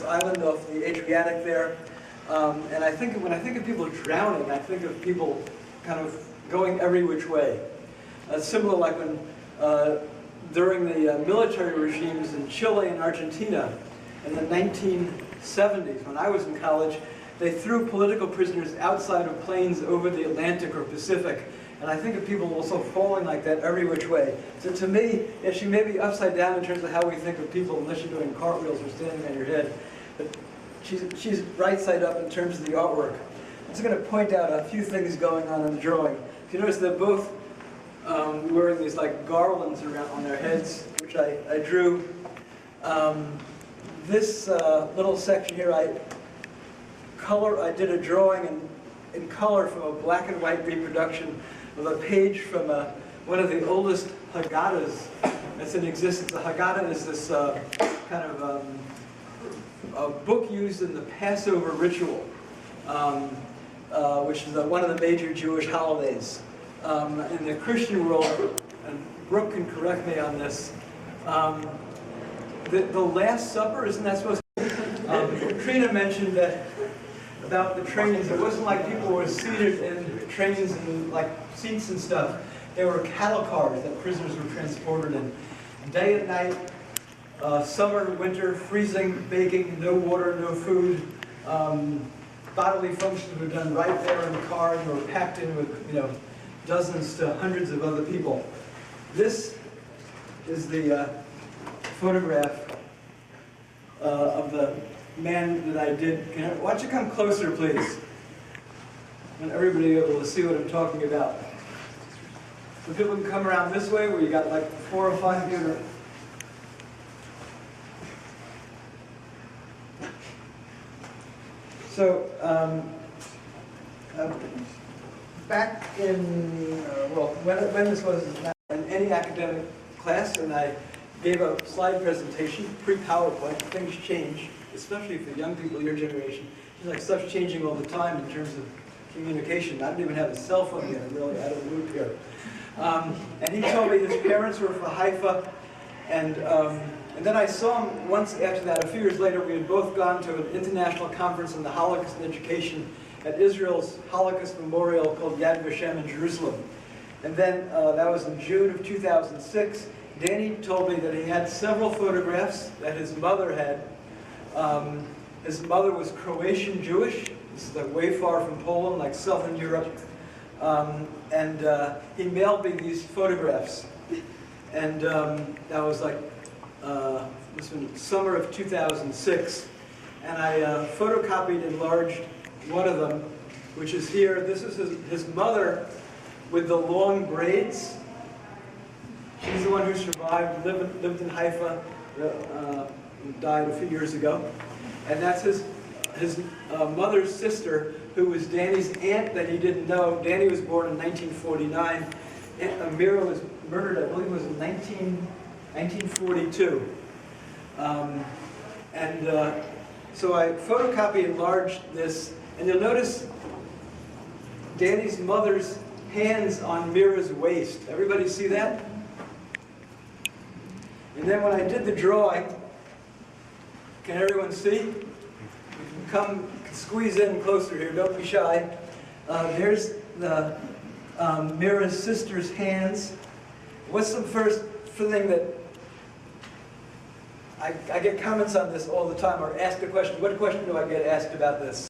island off the Adriatic there. And I think when I think of people drowning, I think of people kind of going every which way. Similar like when during the military regimes in Chile and Argentina in the 1970s, when I was in college, they threw political prisoners outside of planes over the Atlantic or Pacific. And I think of people also falling like that every which way. So to me, she may be upside down in terms of how we think of people unless you're doing cartwheels or standing on your head. But she's right side up in terms of the artwork. I'm just going to point out a few things going on in the drawing. If you notice, they're both wearing these like garlands around on their heads, which I drew. This little section here, I did a drawing in color from a black and white reproduction of a page from one of the oldest Haggadahs that's in existence. The Haggadah is this kind of a book used in the Passover ritual, which is one of the major Jewish holidays. In the Christian world, and Brooke can correct me on this, the Last Supper, isn't that supposed to be? Trina mentioned that about the trains, it wasn't like people were seated in trains and like seats and stuff. There were cattle cars that prisoners were transported in. Day and night, summer, winter, freezing, baking, no water, no food. Bodily functions were done right there in the car and were packed in with, dozens to hundreds of other people. This is the photograph of the man that I did. Why don't you come closer, please? I want everybody to be able to see what I'm talking about. So people can come around this way where you got like 4 or 5 here. So, back in, when this was in any academic class, and I gave a slide presentation, pre-PowerPoint, things change, especially for young people your generation. It's like stuff's changing all the time in terms of communication. I don't even have a cell phone yet, I'm really out of the loop here. And he told me his parents were from Haifa, and then I saw him once after that. A few years later, we had both gone to an international conference on the Holocaust in education at Israel's Holocaust Memorial called Yad Vashem in Jerusalem. And then that was in June of 2006. Dani told me that he had several photographs that his mother had. His mother was Croatian Jewish. This is like way far from Poland, like Southern Europe. And he mailed me these photographs. And that was like this was summer of 2006. And I photocopied and enlarged one of them, which is here. This is his mother with the long braids. She's the one who survived, lived in Haifa, died a few years ago. And that's his mother's sister, who was Dani's aunt that he didn't know. Dani was born in 1949. Mira was murdered, I believe it was in 1942. So I photocopied and enlarged this, and you'll notice Dani's mother's hands on Mira's waist. Everybody see that? And then when I did the drawing, can everyone see? You can come squeeze in closer here, don't be shy. There's the Mira's sister's hands. What's the first thing that, I get comments on this all the time, or ask a question. What question do I get asked about this?